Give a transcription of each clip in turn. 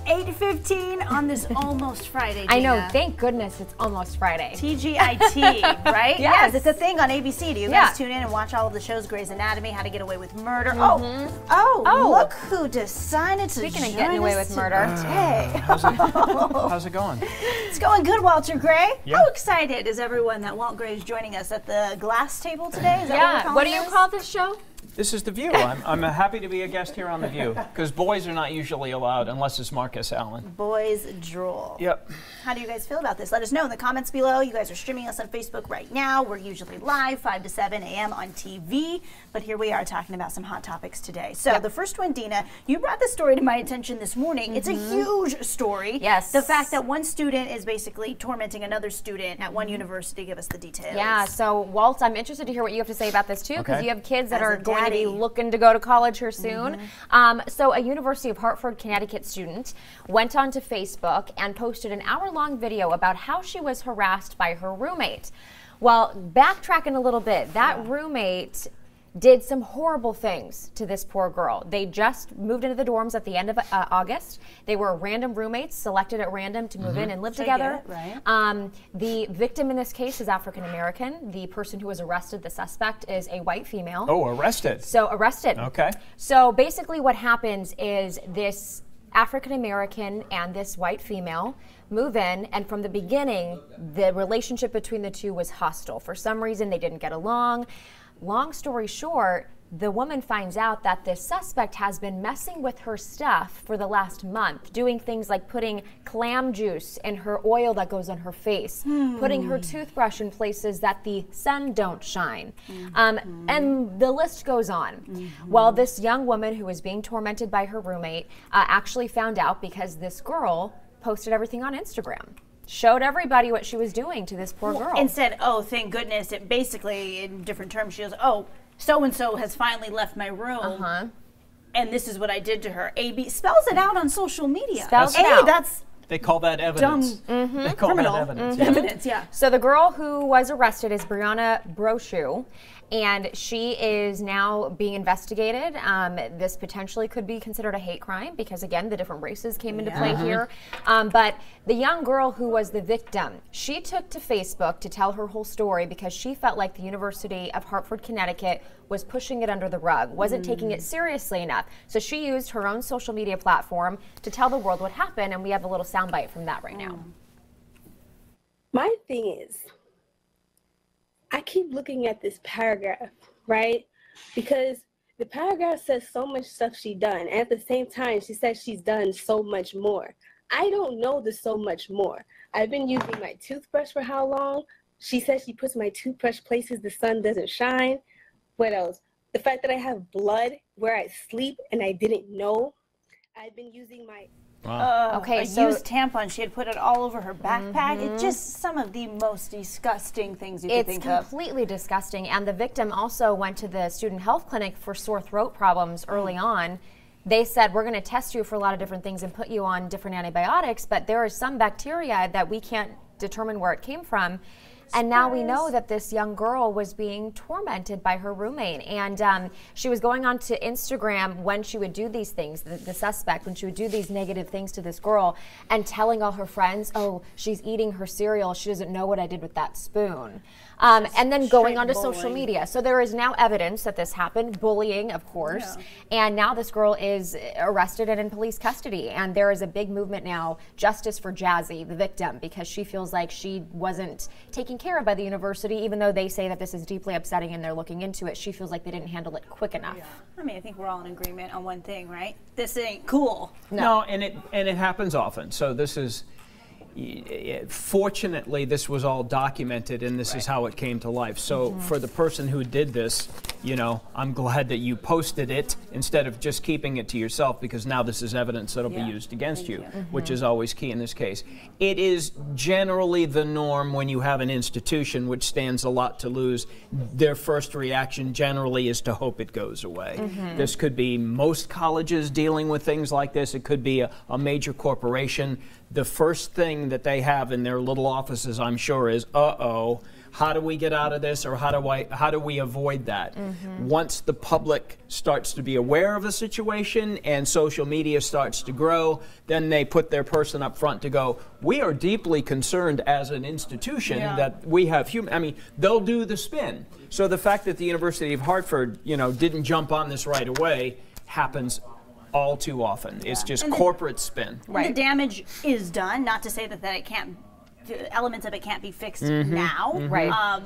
8:15 on this almost Friday, I know, Gina. thank goodness it's almost Friday. TGIT, right? Yes. It's a thing on ABC. Do you guys tune in and watch all of the shows? Grey's Anatomy, How to Get Away with Murder. Oh, look who decided to Speaking of getting away with murder. Today. How's it going? It's going good, Walter Gray. Yeah. How excited is everyone that Walt Gray is joining us at the glass table today? Is that What do you call this show? This is The View. I'm happy to be a guest here on The View, because boys are not usually allowed unless it's Marcus Allen. Boys drool. Yep. How do you guys feel about this? Let us know in the comments below. You guys are streaming us on Facebook right now. We're usually live 5 to 7 a.m. on TV, but here we are talking about some hot topics today. So the first one, Dina, you brought this story to my attention this morning. It's a huge story. Yes. The fact that one student is basically tormenting another student at one university. Give us the details. Yeah, so Walt, I'm interested to hear what you have to say about this too, because you have kids that are going to be looking to go to college here soon. So a University of Hartford, Connecticut student went onto Facebook and posted an hour-long video about how she was harassed by her roommate. Well, backtracking a little bit, that roommate did some horrible things to this poor girl. They just moved into the dorms at the end of August. They were random roommates selected at random to move in and live together. The victim in this case is African American. The person who was arrested, the suspect, is a white female. Oh, arrested. So arrested. Okay. So basically what happens is this African American and this white female move in, and from the beginning, the relationship between the two was hostile. For some reason, they didn't get along. Long story short, the woman finds out that the suspect has been messing with her stuff for the last month, doing things like putting clam juice in her oil that goes on her face, putting her toothbrush in places that the sun don't shine, and the list goes on. Well, this young woman who was being tormented by her roommate actually found out because this girl posted everything on Instagram. Showed everybody what she was doing to this poor girl. And said, oh, thank goodness. It basically, in different terms, she goes, oh, so-and-so has finally left my room. And this is what I did to her. AB spells it out on social media. Spells it out. That's They call that evidence. They call criminal that evidence. evidence, yeah. So the girl who was arrested is Brianna Brochu, and she is now being investigated. This potentially could be considered a hate crime because, again, the different races came into play here. But the young girl who was the victim, she took to Facebook to tell her whole story because she felt like the University of Hartford, Connecticut was pushing it under the rug, wasn't taking it seriously enough. So she used her own social media platform to tell the world what happened, and we have a little soundbite from that right now. My thing is, I keep looking at this paragraph, right? Because the paragraph says so much stuff she done. And at the same time, she says she's done so much more. I don't know the so much more. I've been using my toothbrush for how long? She says she puts my toothbrush places the sun doesn't shine. What else? The fact that I have blood where I sleep and I didn't know. I've been using my... A used tampon. She had put it all over her backpack. It's just some of the most disgusting things you could think of. It's completely disgusting. And the victim also went to the student health clinic for sore throat problems early on. They said, we're going to test you for a lot of different things and put you on different antibiotics, but there is some bacteria that we can't determine where it came from. And now we know that this young girl was being tormented by her roommate. And she was going on to Instagram when she would do these things, the suspect, when she would do these negative things to this girl, and telling all her friends, oh, she's eating her cereal. She doesn't know what I did with that spoon. And then going onto social media. So there is now evidence that this happened, bullying, of course. And now this girl is arrested and in police custody. And there is a big movement now, justice for Jazzy, the victim, because she feels like she wasn't taken care of by the university, even though they say that this is deeply upsetting and they're looking into it. She feels like they didn't handle it quick enough. I mean, I think we're all in agreement on one thing, right? This ain't cool. No, and it happens often. So this is... Fortunately, this was all documented, and this is how it came to life. So for the person who did this, you know, I'm glad that you posted it instead of just keeping it to yourself, because now this is evidence that'll be used against you, which is always key in this case. It is generally the norm when you have an institution which stands a lot to lose. Their first reaction generally is to hope it goes away. This could be most colleges dealing with things like this. It could be a major corporation. The first thing that they have in their little offices, I'm sure, is, uh-oh, how do we get out of this, or how do we avoid that? Once the public starts to be aware of the situation and social media starts to grow, then they put their person up front to go, we are deeply concerned as an institution that we have I mean, they'll do the spin. So the fact that the University of Hartford, you know, didn't jump on this right away happens all too often. It's just corporate spin. Right. The damage is done. Not to say that it can't, elements of it can't be fixed now. Right.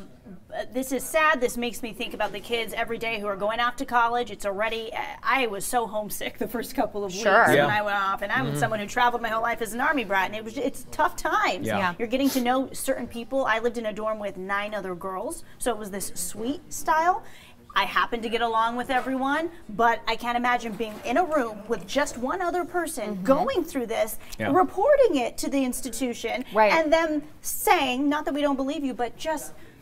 This is sad. This makes me think about the kids every day who are going off to college. It's already, I was so homesick the first couple of weeks when I went off, and I'm someone who traveled my whole life as an Army brat, and it's tough times. You're getting to know certain people. I lived in a dorm with 9 other girls, so it was this suite style. I happened to get along with everyone, but I can't imagine being in a room with just one other person going through this, reporting it to the institution, and them saying, not that we don't believe you, but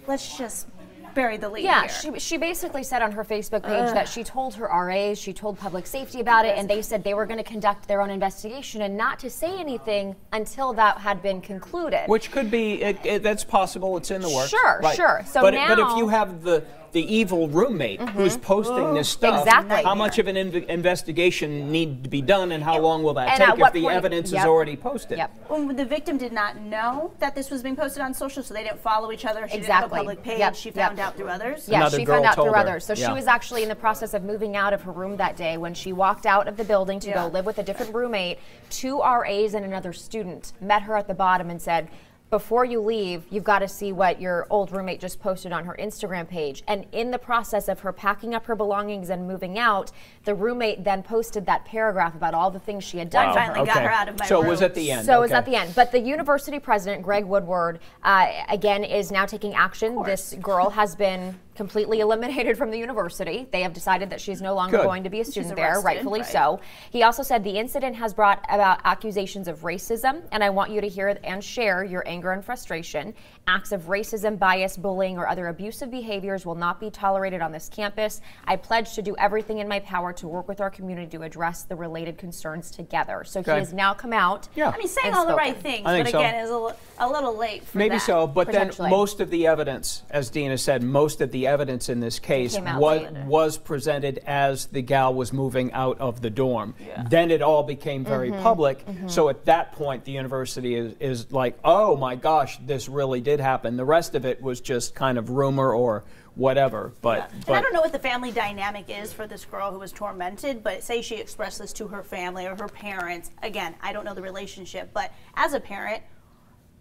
let's just bury the lead here. She basically said on her Facebook page that she told her RAs, she told public safety about it, and they said they were going to conduct their own investigation and not to say anything until that had been concluded. Which could be, that's possible, it's in the works. Sure, sure. So but now, but if you have the evil roommate who's posting this stuff, how much of an investigation need to be done, and how long will that take if the evidence is already posted? Well, the victim did not know that this was being posted on social, so they didn't follow each other. She didn't have a public page. She found out through others. Yeah, she found out through others. So she was actually in the process of moving out of her room that day. When she walked out of the building to go live with a different roommate, 2 RAs and another student met her at the bottom and said, before you leave, you've got to see what your old roommate just posted on her Instagram page. And in the process of her packing up her belongings and moving out, the roommate then posted that paragraph about all the things she had done. Finally got her out of my room. So it was at the end. So it was at the end. But the university president, Greg Woodward, again, is now taking action. This girl has been completely eliminated from the university. They have decided that she's no longer going to be a student there, rightfully so. He also said the incident has brought about accusations of racism, and I want you to hear and share your anger and frustration. Acts of racism, bias, bullying, or other abusive behaviors will not be tolerated on this campus. I pledge to do everything in my power to work with our community to address the related concerns together. So he has now come out. I mean, saying all the right things, but again, is a little late for Maybe so, but then most of the evidence, as Dina said, most of the evidence in this case was presented as the gal was moving out of the dorm. Then it all became very public. So at that point, the university is like, oh my gosh, this really did happen. The rest of it was just kind of rumor or whatever. But I don't know what the family dynamic is for this girl who was tormented, but say she expressed this to her family or her parents. Again, I don't know the relationship, but as a parent,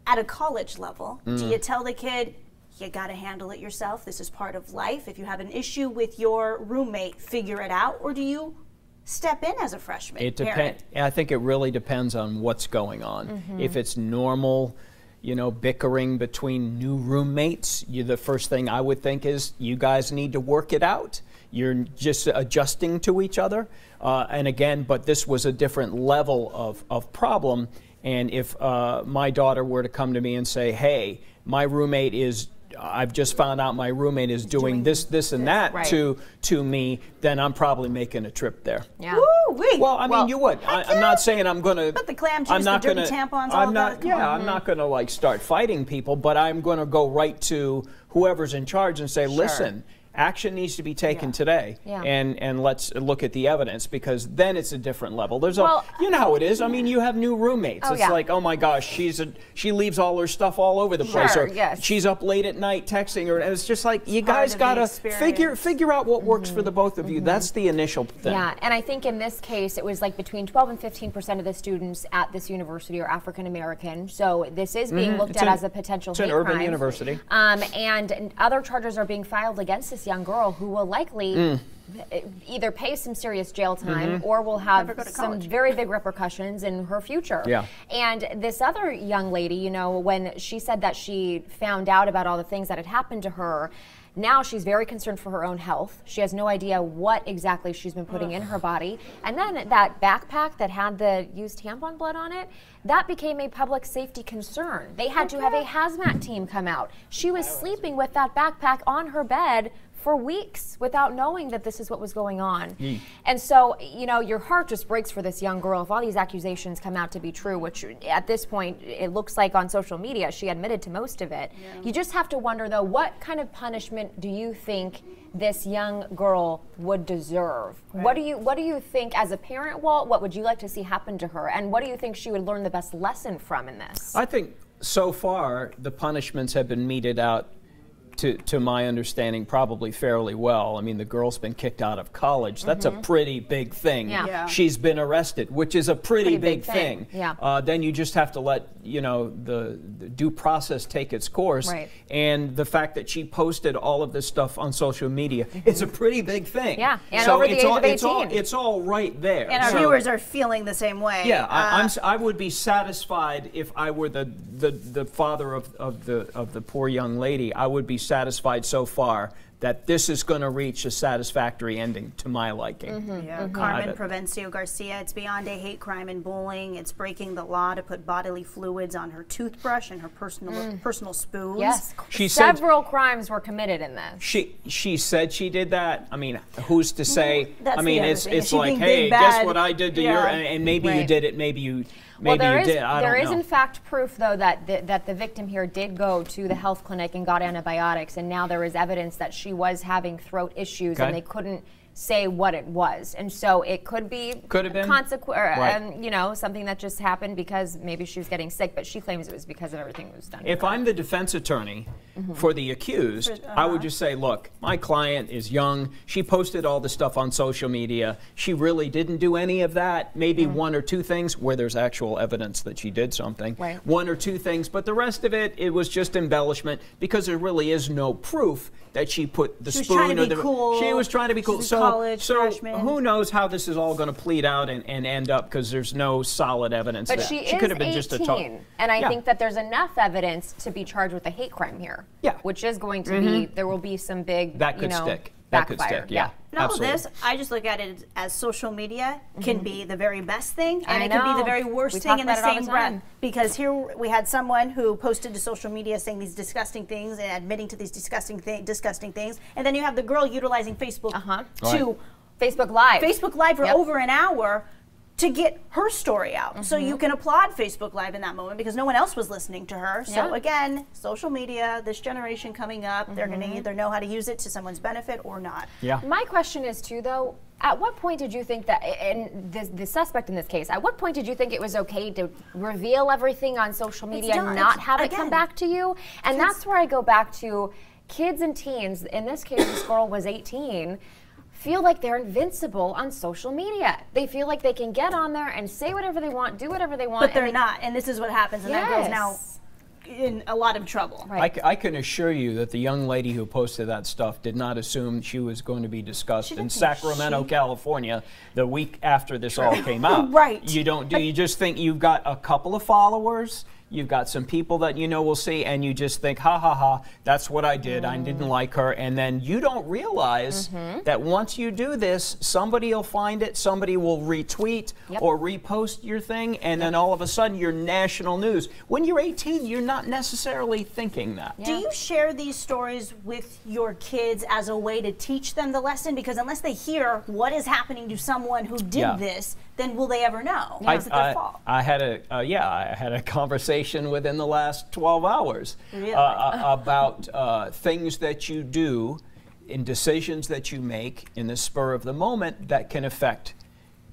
at a college level, do you tell the kid, you got to handle it yourself, this is part of life, if you have an issue with your roommate, figure it out, or do you step in as a freshman parent? I think it really depends on what's going on. If it's normal, you know, bickering between new roommates, the first thing I would think is you guys need to work it out. You're just adjusting to each other. And again, but this was a different level of problem. And if my daughter were to come to me and say, hey, my roommate is, I've just found out my roommate is doing this, and that to me, then I'm probably making a trip there. Well, I mean, you would. I'm not saying I'm going to. But the clam juice, the dirty tampons, all that. I'm not going to like start fighting people, but I'm going to go right to whoever's in charge and say, listen, action needs to be taken today, and let's look at the evidence, because then it's a different level. There's you know how it is. I mean, you have new roommates. It's like, oh my gosh, she leaves all her stuff all over the place, or she's up late at night texting her, and it's just like, you guys gotta figure out what works for the both of you. That's the initial thing. Yeah, and I think in this case, it was like between 12 and 15% of the students at this university are African American. So this is being looked at as a potential hate crime. It's an urban university. And other charges are being filed against this young girl, who will likely either pay some serious jail time or will have some very big repercussions in her future. And this other young lady, you know, when she said that she found out about all the things that had happened to her, now she's very concerned for her own health. She has no idea what exactly she's been putting in her body. And then that backpack that had the used tampon blood on it, that became a public safety concern. They had to have a hazmat team come out. She was sleeping with that backpack on her bed for weeks without knowing that this is what was going on. And so, you know, your heart just breaks for this young girl if all these accusations come out to be true, which at this point it looks like on social media she admitted to most of it. You just have to wonder, though, what kind of punishment do you think this young girl would deserve? What do you think as a parent, Walt, what would you like to see happen to her? And what do you think she would learn the best lesson from in this? I think so far the punishments have been meted out, to my understanding, probably fairly well. I mean, the girl's been kicked out of college. That's a pretty big thing. She's been arrested, which is a pretty big thing. Then you just have to let, you know, the due process take its course. And the fact that she posted all of this stuff on social media, it's a pretty big thing. And so over the age of 18. It's all right there. And our viewers are feeling the same way. I would be satisfied if I were the father of the poor young lady. I would be satisfied so far that this is going to reach a satisfactory ending to my liking. Carmen Provencio Garcia, it's beyond a hate crime and bullying. It's breaking the law to put bodily fluids on her toothbrush and her personal spoons. Yes, she several crimes were committed in this. She said she did that. I mean, who's to say? That's I mean, it's like, hey, guess what I did to your, and maybe you did it, maybe you. Maybe well, you did. I don't know. There is, in fact, proof, though, that the victim here did go to the health clinic and got antibiotics, and now there is evidence that she was having throat issues, and they couldn't say what it was, and so it could have been consequence, you know, something that just happened because maybe she was getting sick, but she claims it was because of everything that was done. If I'm the defense attorney for the accused, I would just say, look, my client is young. She posted all the stuff on social media. She really didn't do any of that. Maybe one or two things where there's actual evidence that she did something. One or two things, but the rest of it, it was just embellishment because there really is no proof that she put the spoon or the. She was trying to be cool. So who knows how this is all going to plead out and end up because there's no solid evidence. But that she could have been 18, just a talk. And I think that there's enough evidence to be charged with a hate crime here. Which is going to be, there will be some big, that could stick. That could stick, And all of this, I just look at it as social media can be the very best thing, and it can be the very worst thing in the same breath. Because here we had someone who posted to social media saying these disgusting things and admitting to these disgusting things, and then you have the girl utilizing Facebook to Facebook Live for over an hour to get her story out. So you can applaud Facebook Live in that moment because no one else was listening to her. So again, social media, this generation coming up, they're going to either know how to use it to someone's benefit or not. My question is too, though, at what point did you think that, and the suspect in this case, at what point did you think it was okay to reveal everything on social media and not have it come back to you? And that's where I go back to kids and teens. In this case, this girl was 18. Feel like they're invincible on social media. They feel like they can get on there and say whatever they want, do whatever they want. But they're not, and this is what happens, and that girl's now in a lot of trouble. I can assure you that the young lady who posted that stuff did not assume she was going to be discussed in Sacramento, California the week after this all came out. You don't do, you just think you've got a couple of followers, you've got some people that you know will see, and you just think, ha ha ha, that's what I did. I didn't like her. And then you don't realize that once you do this, somebody will find it, somebody will retweet or repost your thing, and then all of a sudden you're national news. When you're 18, you're not necessarily thinking that. Do you share these stories with your kids as a way to teach them the lesson? Because unless they hear what is happening to someone who did this, then will they ever know? Is it their fault? I had a conversation within the last 12 hours about things that you do in decisions that you make in the spur of the moment that can affect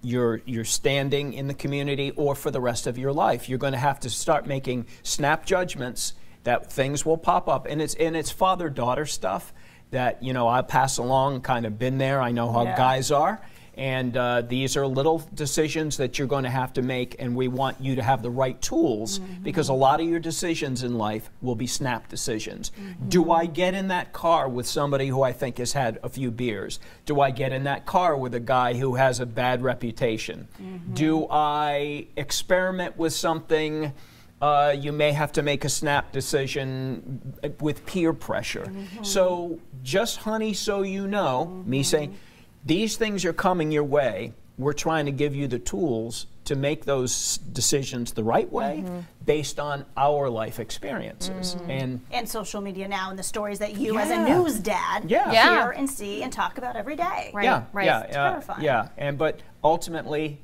your standing in the community or for the rest of your life. You're going to have to start making snap judgments that things will pop up, and it's father-daughter stuff that, you know, I pass along, kind of been there. I know how guys are. And these are little decisions that you're going to have to make, and we want you to have the right tools because a lot of your decisions in life will be snap decisions. Do I get in that car with somebody who I think has had a few beers? Do I get in that car with a guy who has a bad reputation? Do I experiment with something? You may have to make a snap decision with peer pressure. So just, honey, so you know, me saying, these things are coming your way. We're trying to give you the tools to make those decisions the right way based on our life experiences. And social media now and the stories that you as a news dad hear and see and talk about every day. Right. It's terrifying. But ultimately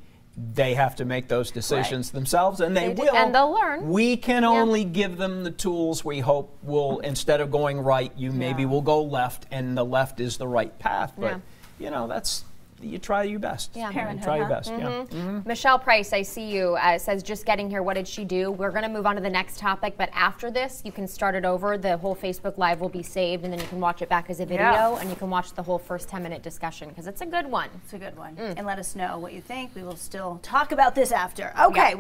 they have to make those decisions themselves, and they will. And they'll learn. We can only give them the tools we hope will, instead of going right, you maybe will go left, and the left is the right path. But, you know, that's, you try your best. Yeah. You try your best, Michelle Price, I see you, says, just getting here, what did she do? We're going to move on to the next topic, but after this, you can start it over. The whole Facebook Live will be saved, and then you can watch it back as a video, and you can watch the whole first 10-minute discussion, because it's a good one. It's a good one. And let us know what you think. We will still talk about this after. Okay.